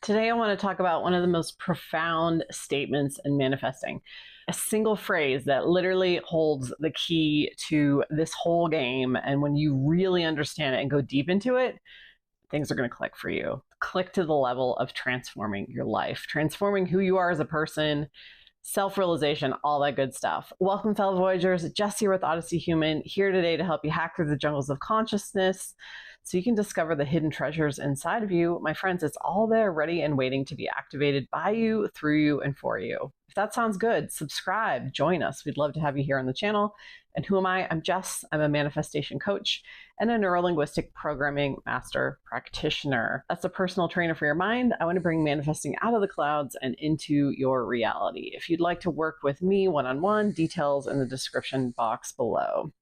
Today, I want to talk about one of the most profound statements in manifesting. A single phrase that literally holds the key to this whole game. And when you really understand it and go deep into it, things are going to click for you. Click to the level of transforming your life, transforming who you are as a person, self-realization, all that good stuff. Welcome, fellow Voyagers. Jess here with Odyssey Human, here today to help you hack through the jungles of consciousness so you can discover the hidden treasures inside of you. My friends, it's all there ready and waiting to be activated by you, through you, and for you. If that sounds good, subscribe, join us. We'd love to have you here on the channel. And who am I? I'm Jess. I'm a manifestation coach and a neurolinguistic programming master practitioner. That's a personal trainer for your mind. I want to bring manifesting out of the clouds and into your reality. If you'd like to work with me one-on-one, details in the description box below.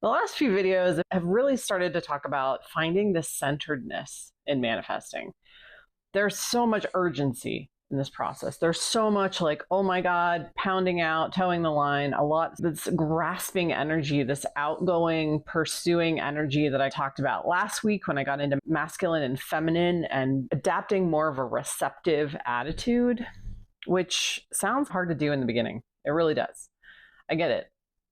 The last few videos have really started to talk about finding the centeredness in manifesting. There's so much urgency in this process. There's so much like, oh my God, pounding out, towing the line, a lot that's grasping energy, this outgoing, pursuing energy that I talked about last week when I got into masculine and feminine and adapting more of a receptive attitude, which sounds hard to do in the beginning. It really does. I get it.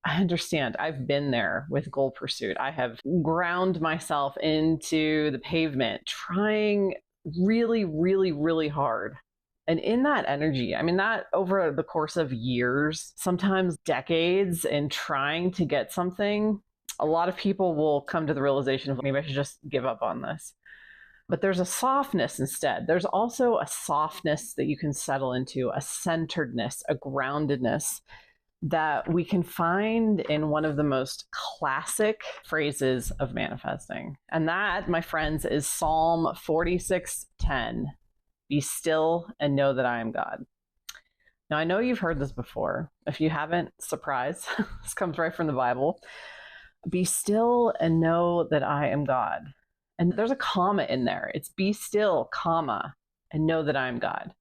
I understand. I've been there with goal pursuit. I have ground myself into the pavement, trying really, really, really hard. And in that energy, I mean, that over the course of years, sometimes decades, in trying to get something, a lot of people will come to the realization of maybe I should just give up on this. But there's a softness instead. There's also a softness that you can settle into, a centeredness, a groundedness that we can find in one of the most classic phrases of manifesting. And that, my friends, is Psalm 46:10. Be still and know that I am God. Now, I know you've heard this before. If you haven't, surprise, this comes right from the Bible. Be still and know that I am God. And there's a comma in there. It's be still, comma, and know that I am God.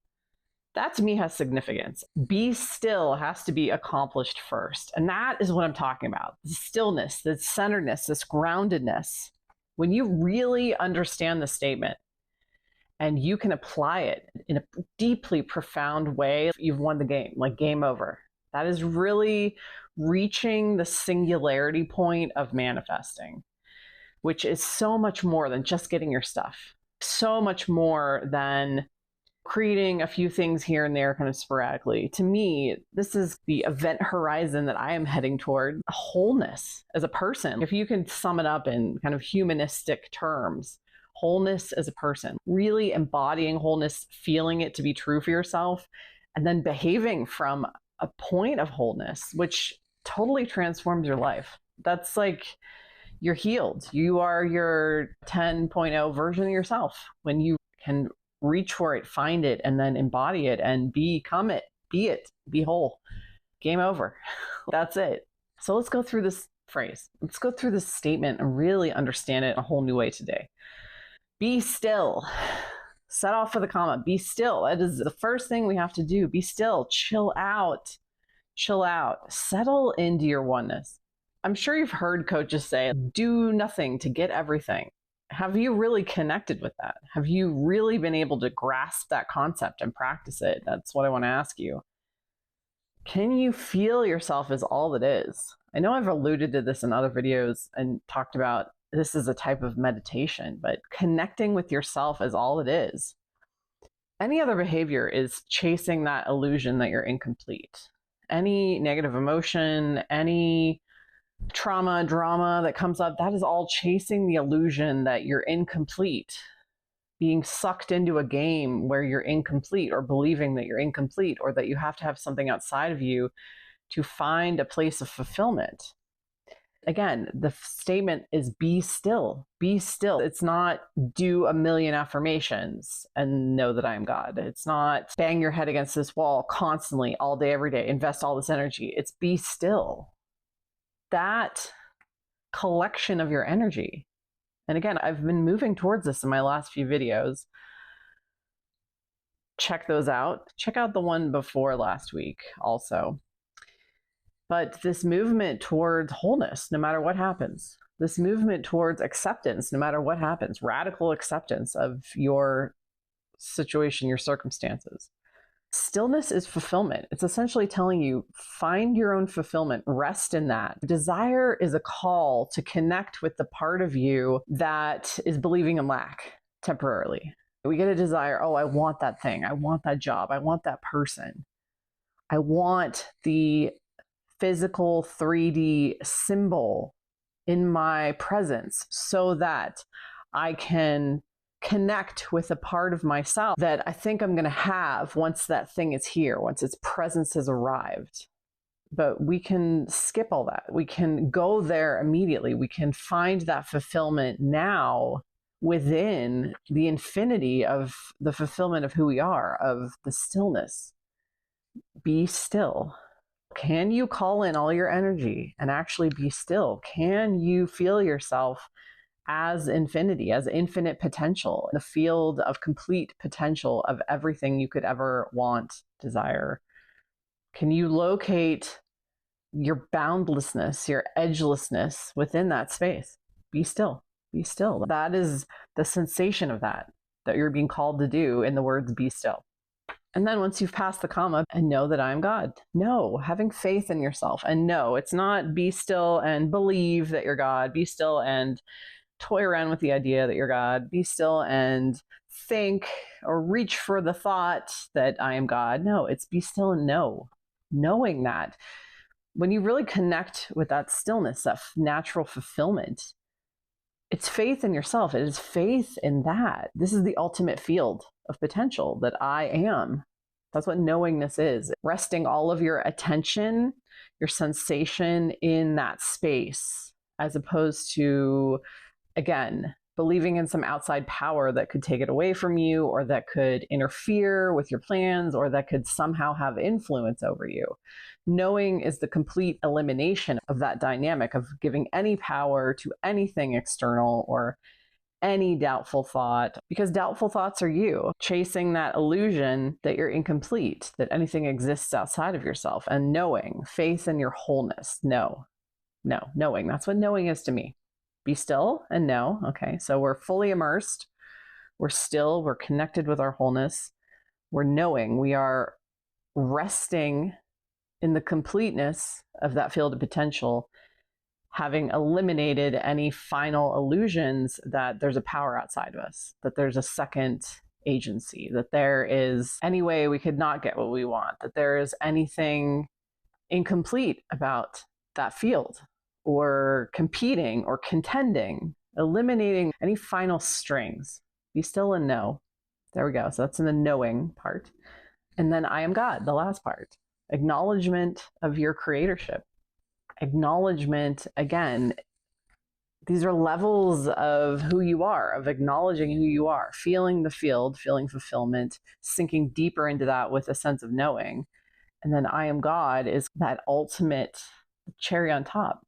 That to me has significance. Be still has to be accomplished first. And that is what I'm talking about. The stillness, the centeredness, this groundedness. When you really understand the statement and you can apply it in a deeply profound way, you've won the game, like game over. That is really reaching the singularity point of manifesting, which is so much more than just getting your stuff. So much more than creating a few things here and there kind of sporadically. To me, this is the event horizon that I am heading toward, wholeness as a person. If you can sum it up in kind of humanistic terms, wholeness as a person, really embodying wholeness, feeling it to be true for yourself, and then behaving from a point of wholeness, which totally transforms your life. That's like you're healed. You are your 10.0 version of yourself when you can reach for it, find it, and then embody it and become it, be whole. Game over. That's it. So let's go through this phrase. Let's go through this statement and really understand it in a whole new way today. Be still. Set off with a comma. Be still. That is the first thing we have to do. Be still. Chill out. Chill out. Settle into your oneness. I'm sure you've heard coaches say, do nothing to get everything. Have you really connected with that? Have you really been able to grasp that concept and practice it? That's what I want to ask you. Can you feel yourself as all that is? I know I've alluded to this in other videos and talked about this is a type of meditation, but connecting with yourself as all it is. Any other behavior is chasing that illusion that you're incomplete. Any negative emotion, any trauma, drama that comes up, that is all chasing the illusion that you're incomplete, being sucked into a game where you're incomplete, or believing that you're incomplete, or that you have to have something outside of you to find a place of fulfillment. Again, the statement is be still. Be still. It's not do a million affirmations and know that I am God. It's not bang your head against this wall constantly, all day, every day, invest all this energy. It's be still. That collection of your energy. And again, I've been moving towards this in my last few videos. Check those out. Check out the one before last week also. But this movement towards wholeness, no matter what happens, this movement towards acceptance, no matter what happens, radical acceptance of your situation, your circumstances. Stillness is fulfillment. It's essentially telling you, find your own fulfillment, rest in that. Desire is a call to connect with the part of you that is believing in lack temporarily. We get a desire, oh, I want that thing. I want that job. I want that person. I want the physical 3D symbol in my presence so that I can connect with a part of myself that I think I'm going to have once that thing is here, once its presence has arrived. But we can skip all that. We can go there immediately. We can find that fulfillment now within the infinity of the fulfillment of who we are, of the stillness. Be still. Can you call in all your energy and actually be still? Can you feel yourself as infinity, as infinite potential, the field of complete potential of everything you could ever want, desire? Can you locate your boundlessness, your edgelessness within that space? Be still. Be still. That is the sensation of that you're being called to do in the words, be still. And then once you've passed the comma, and know that I am God. No, having faith in yourself. And no, it's not be still and believe that you're God. Be still and toy around with the idea that you're God. Be still and think or reach for the thought that I am God. No, it's be still and know. Knowing that. When you really connect with that stillness, that natural fulfillment, it's faith in yourself. It is faith in that. This is the ultimate field of potential that I am. That's what knowingness is. Resting all of your attention, your sensation in that space, as opposed to, again, believing in some outside power that could take it away from you, or that could interfere with your plans, or that could somehow have influence over you. Knowing is the complete elimination of that dynamic of giving any power to anything external or any doubtful thought, because doubtful thoughts are you chasing that illusion that you're incomplete, that anything exists outside of yourself. And knowing, faith in your wholeness. Knowing. That's what knowing is to me. Be still and know. Okay, so we're fully immersed. We're still. We're connected with our wholeness. We're knowing. We are resting in the completeness of that field of potential, having eliminated any final illusions that there's a power outside of us, that there's a second agency, that there is any way we could not get what we want, that there is anything incomplete about that field, or competing or contending, eliminating any final strings. Be still and know. There we go. So that's in the knowing part. And then I am God, the last part. Acknowledgement of your creatorship. Acknowledgement, again, these are levels of who you are, of acknowledging who you are, feeling the field, feeling fulfillment, sinking deeper into that with a sense of knowing. And then I am God is that ultimate cherry on top.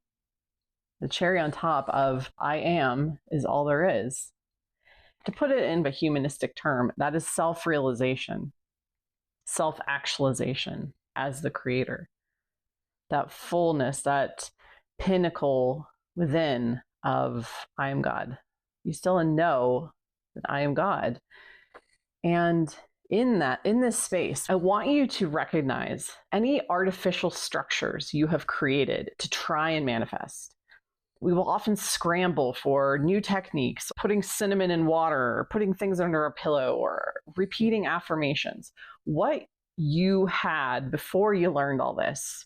The cherry on top of I am is all there is. To put it in a humanistic term, that is self-realization, self-actualization as the creator. That fullness, that pinnacle within of I am God. You still know that I am God. And in this space, I want you to recognize any artificial structures you have created to try and manifest. We will often scramble for new techniques, putting cinnamon in water, or putting things under a pillow, or repeating affirmations. What you had before you learned all this.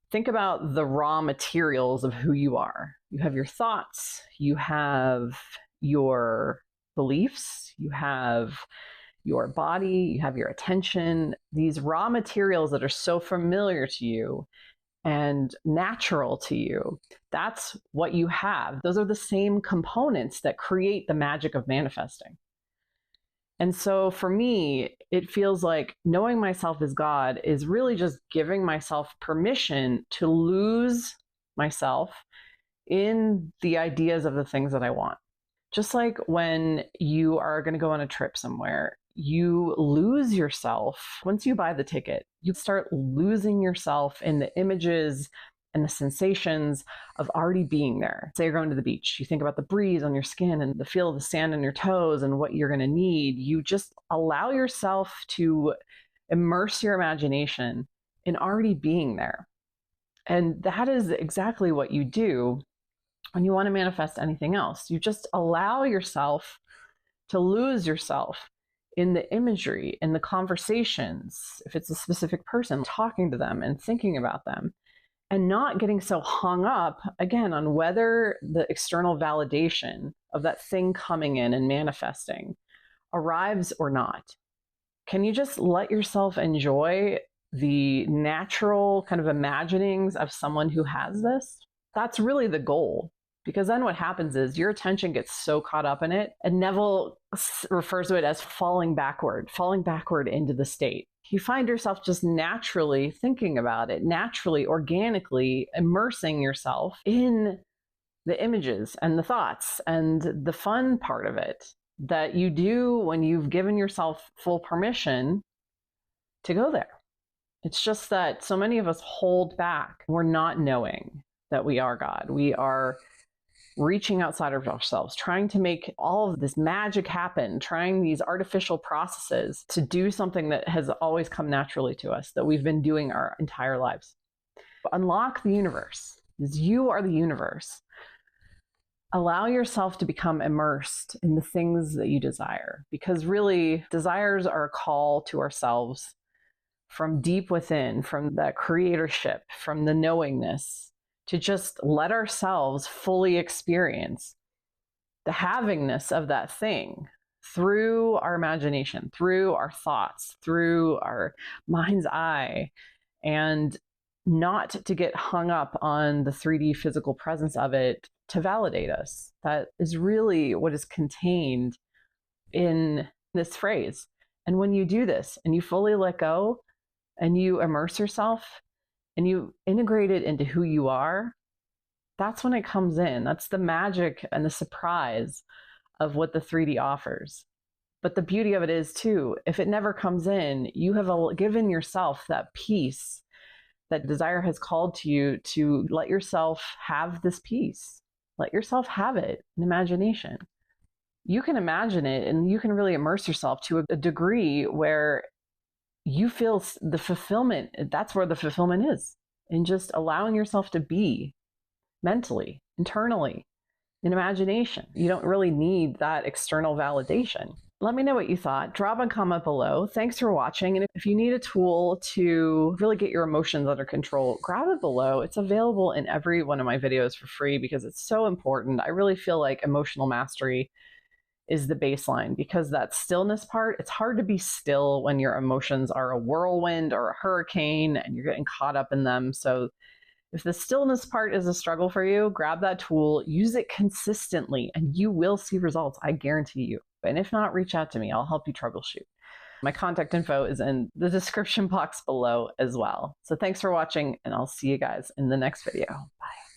Think about the raw materials of who you are. You have your thoughts, you have your beliefs, you have your body, you have your attention, these raw materials that are so familiar to you and natural to you. That's what you have. Those are the same components that create the magic of manifesting. And so for me, it feels like knowing myself as God is really just giving myself permission to lose myself in the ideas of the things that I want. Just like when you are going to go on a trip somewhere, you lose yourself. Once you buy the ticket, you start losing yourself in the images and the sensations of already being there. Say you're going to the beach. You think about the breeze on your skin and the feel of the sand on your toes and what you're going to need. You just allow yourself to immerse your imagination in already being there. And that is exactly what you do when you want to manifest anything else. You just allow yourself to lose yourself in the imagery, in the conversations, if it's a specific person, talking to them and thinking about them, and not getting so hung up, again, on whether the external validation of that thing coming in and manifesting arrives or not. Can you just let yourself enjoy the natural kind of imaginings of someone who has this? That's really the goal. Because then what happens is your attention gets so caught up in it, and Neville refers to it as falling backward into the state. You find yourself just naturally thinking about it, naturally, organically immersing yourself in the images and the thoughts and the fun part of it that you do when you've given yourself full permission to go there. It's just that so many of us hold back. We're not knowing that we are God. We are reaching outside of ourselves, trying to make all of this magic happen, trying these artificial processes to do something that has always come naturally to us, that we've been doing our entire lives. Unlock the universe, because you are the universe. Allow yourself to become immersed in the things that you desire, because really desires are a call to ourselves from deep within, from that creatorship, from the knowingness, to just let ourselves fully experience the havingness of that thing through our imagination, through our thoughts, through our mind's eye, and not to get hung up on the 3D physical presence of it to validate us. That is really what is contained in this phrase. And when you do this and you fully let go and you immerse yourself and you integrate it into who you are, that's when it comes in. That's the magic and the surprise of what the 3D offers. But the beauty of it is, too, if it never comes in, you have given yourself that peace that desire has called to you to let yourself have this peace. Let yourself have it in imagination. You can imagine it and you can really immerse yourself to a degree where you feel the fulfillment. That's where the fulfillment is, in just allowing yourself to be mentally, internally, in imagination. You don't really need that external validation. Let me know what you thought. Drop a comment below. Thanks for watching. And if you need a tool to really get your emotions under control, grab it below. It's available in every one of my videos for free because it's so important. I really feel like emotional mastery is the baseline, because that stillness part, it's hard to be still when your emotions are a whirlwind or a hurricane and you're getting caught up in them. So if the stillness part is a struggle for you, grab that tool, use it consistently, and you will see results, I guarantee you. And if not, reach out to me. I'll help you troubleshoot. My contact info is in the description box below as well. So thanks for watching, and I'll see you guys in the next video. Bye.